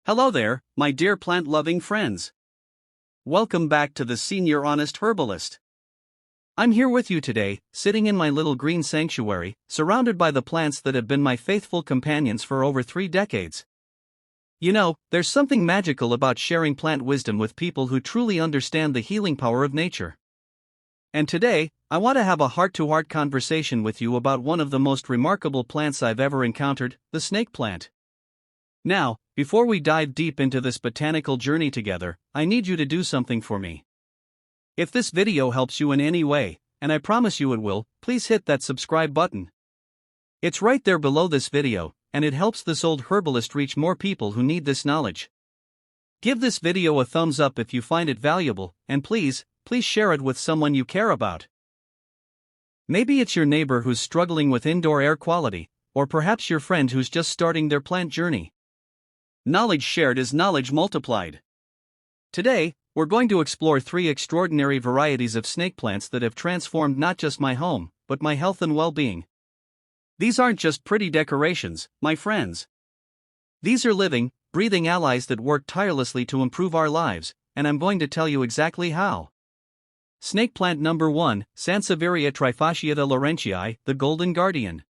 Hello there, my dear plant-loving friends. Welcome back to the Senior Honest Herbalist. I'm here with you today, sitting in my little green sanctuary, surrounded by the plants that have been my faithful companions for over 3 decades. You know, there's something magical about sharing plant wisdom with people who truly understand the healing power of nature. And today, I want to have a heart-to-heart conversation with you about one of the most remarkable plants I've ever encountered, the snake plant. Now, before we dive deep into this botanical journey together, I need you to do something for me. If this video helps you in any way, and I promise you it will, please hit that subscribe button. It's right there below this video, and it helps this old herbalist reach more people who need this knowledge. Give this video a thumbs up if you find it valuable, and please share it with someone you care about. Maybe it's your neighbor who's struggling with indoor air quality, or perhaps your friend who's just starting their plant journey. Knowledge shared is knowledge multiplied. Today, we're going to explore 3 extraordinary varieties of snake plants that have transformed not just my home, but my health and well-being. These aren't just pretty decorations, my friends. These are living, breathing allies that work tirelessly to improve our lives, and I'm going to tell you exactly how. Snake plant number 1, Sansevieria trifasciata Laurentii, the Golden Guardian.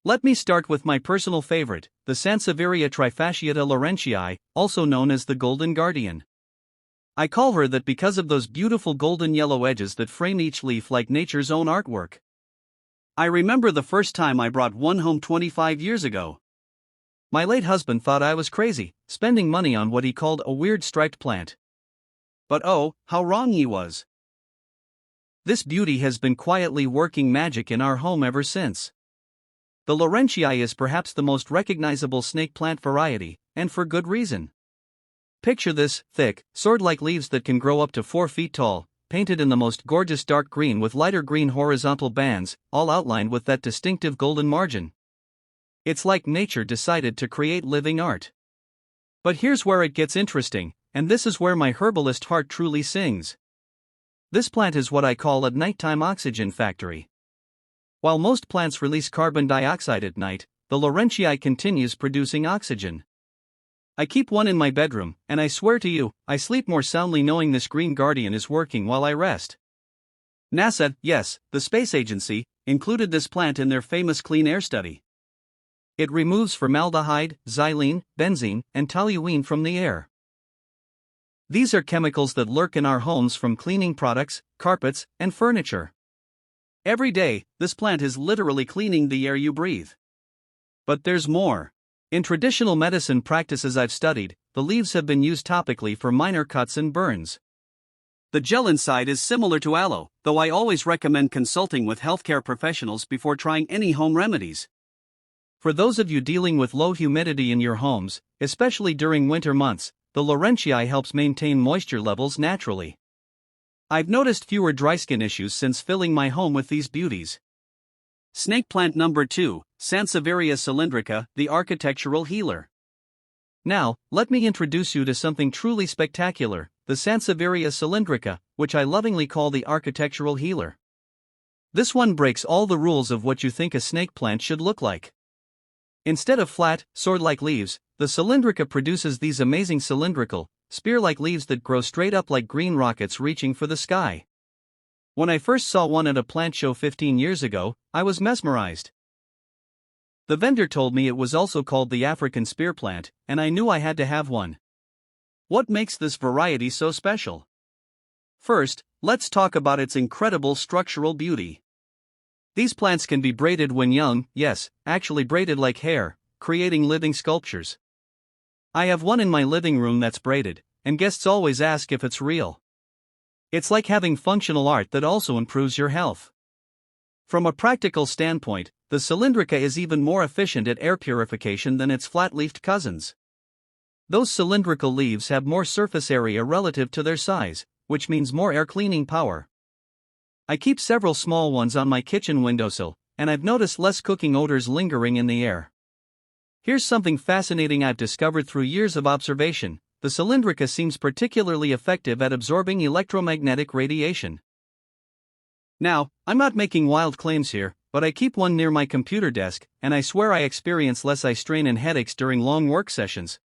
Let me start with my personal favorite, the Sansevieria trifasciata Laurentii, also known as the Golden Guardian. I call her that because of those beautiful golden yellow edges that frame each leaf like nature's own artwork. I remember the first time I brought one home 25 years ago. My late husband thought I was crazy, spending money on what he called a weird striped plant. But oh, how wrong he was. This beauty has been quietly working magic in our home ever since. The Laurentii is perhaps the most recognizable snake plant variety, and for good reason. Picture this: thick, sword-like leaves that can grow up to 4 feet tall, painted in the most gorgeous dark green with lighter green horizontal bands, all outlined with that distinctive golden margin. It's like nature decided to create living art. But here's where it gets interesting, and this is where my herbalist heart truly sings. This plant is what I call a nighttime oxygen factory. While most plants release carbon dioxide at night, the Laurentii continues producing oxygen. I keep one in my bedroom, and I swear to you, I sleep more soundly knowing this green guardian is working while I rest. NASA, yes, the space agency, included this plant in their famous clean air study. It removes formaldehyde, xylene, benzene, and toluene from the air. These are chemicals that lurk in our homes from cleaning products, carpets, and furniture. Every day, this plant is literally cleaning the air you breathe. But there's more. In traditional medicine practices I've studied, the leaves have been used topically for minor cuts and burns. The gel inside is similar to aloe, though I always recommend consulting with healthcare professionals before trying any home remedies. For those of you dealing with low humidity in your homes, especially during winter months, the Laurentii helps maintain moisture levels naturally. I've noticed fewer dry skin issues since filling my home with these beauties. Snake plant number 2, Sansevieria cylindrica, the architectural healer. Now, let me introduce you to something truly spectacular, the Sansevieria cylindrica, which I lovingly call the architectural healer. This one breaks all the rules of what you think a snake plant should look like. Instead of flat, sword-like leaves, the cylindrica produces these amazing cylindrical, spear-like leaves that grow straight up like green rockets reaching for the sky. When I first saw one at a plant show 15 years ago, I was mesmerized. The vendor told me it was also called the African spear plant, and I knew I had to have one. What makes this variety so special? First, let's talk about its incredible structural beauty. These plants can be braided when young, yes, actually braided like hair, creating living sculptures. I have one in my living room that's braided, and guests always ask if it's real. It's like having functional art that also improves your health. From a practical standpoint, the cylindrica is even more efficient at air purification than its flat-leafed cousins. Those cylindrical leaves have more surface area relative to their size, which means more air cleaning power. I keep several small ones on my kitchen windowsill, and I've noticed less cooking odors lingering in the air. Here's something fascinating I've discovered through years of observation: the cylindrica seems particularly effective at absorbing electromagnetic radiation. Now, I'm not making wild claims here, but I keep one near my computer desk, and I swear I experience less eye strain and headaches during long work sessions.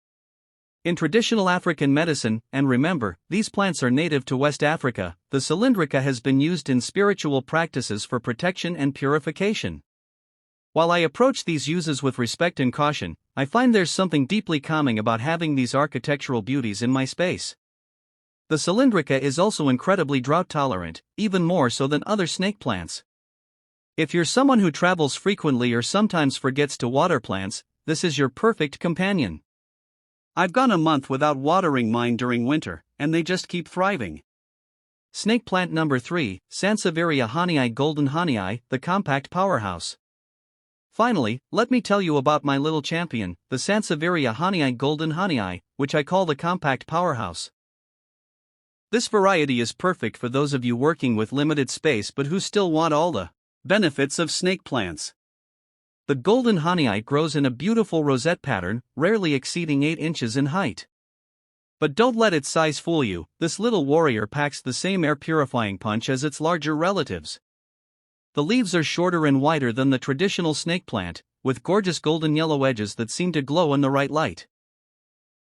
In traditional African medicine, and remember, these plants are native to West Africa, the cylindrica has been used in spiritual practices for protection and purification. While I approach these uses with respect and caution, I find there's something deeply calming about having these architectural beauties in my space. The cylindrica is also incredibly drought tolerant, even more so than other snake plants. If you're someone who travels frequently or sometimes forgets to water plants, this is your perfect companion. I've gone a month without watering mine during winter, and they just keep thriving. Snake plant number 3, Sansevieria Hahnii Golden Hahnii, the Compact Powerhouse. Finally, let me tell you about my little champion, the Sansevieria Hahnii Golden Hahnii, which I call the Compact Powerhouse. This variety is perfect for those of you working with limited space but who still want all the benefits of snake plants. The golden Hahnii grows in a beautiful rosette pattern, rarely exceeding 8 inches in height. But don't let its size fool you, this little warrior packs the same air-purifying punch as its larger relatives. The leaves are shorter and wider than the traditional snake plant, with gorgeous golden yellow edges that seem to glow in the right light.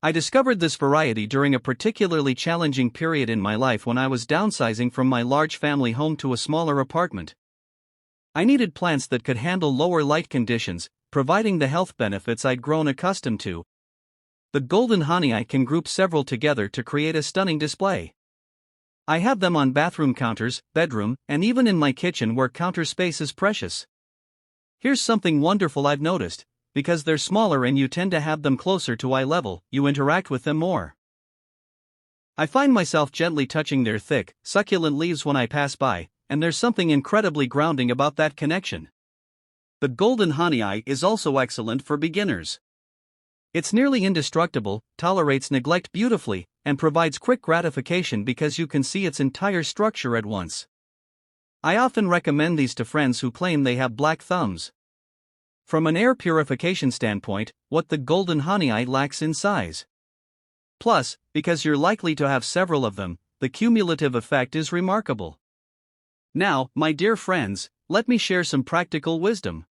I discovered this variety during a particularly challenging period in my life when I was downsizing from my large family home to a smaller apartment. I needed plants that could handle lower light conditions, providing the health benefits I'd grown accustomed to. The golden Hahnii can group several together to create a stunning display. I have them on bathroom counters, bedroom, and even in my kitchen where counter space is precious. Here's something wonderful I've noticed: because they're smaller and you tend to have them closer to eye level, you interact with them more. I find myself gently touching their thick, succulent leaves when I pass by, and there's something incredibly grounding about that connection. The golden Hahnii is also excellent for beginners. It's nearly indestructible, tolerates neglect beautifully, and provides quick gratification because you can see its entire structure at once. I often recommend these to friends who claim they have black thumbs. From an air purification standpoint, what the golden Hahnii lacks in size. Plus, because you're likely to have several of them, the cumulative effect is remarkable. Now, my dear friends, let me share some practical wisdom.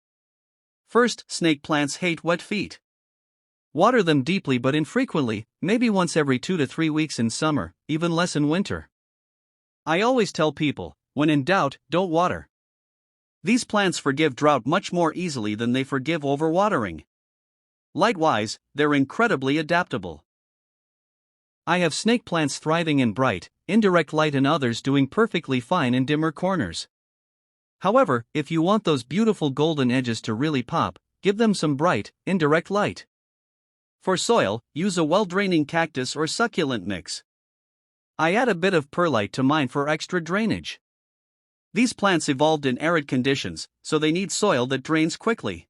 First, snake plants hate wet feet. Water them deeply but infrequently, maybe once every 2 to 3 weeks in summer, even less in winter. I always tell people, when in doubt, don't water. These plants forgive drought much more easily than they forgive overwatering. Light-wise, they're incredibly adaptable. I have snake plants thriving in bright, indirect light and others doing perfectly fine in dimmer corners. However, if you want those beautiful golden edges to really pop, give them some bright, indirect light. For soil, use a well-draining cactus or succulent mix. I add a bit of perlite to mine for extra drainage. These plants evolved in arid conditions, so they need soil that drains quickly.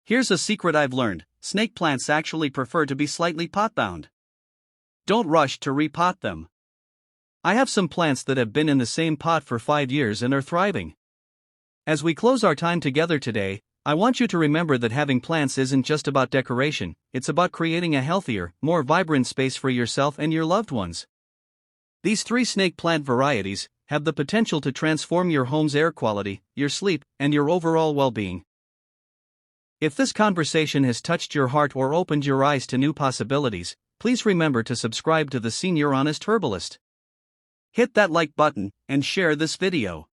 Here's a secret I've learned: snake plants actually prefer to be slightly pot-bound. Don't rush to repot them. I have some plants that have been in the same pot for 5 years and are thriving. As we close our time together today, I want you to remember that having plants isn't just about decoration, it's about creating a healthier, more vibrant space for yourself and your loved ones. These 3 snake plant varieties have the potential to transform your home's air quality, your sleep, and your overall well-being. If this conversation has touched your heart or opened your eyes to new possibilities, please remember to subscribe to the Senior Honest Herbalist. Hit that like button and share this video.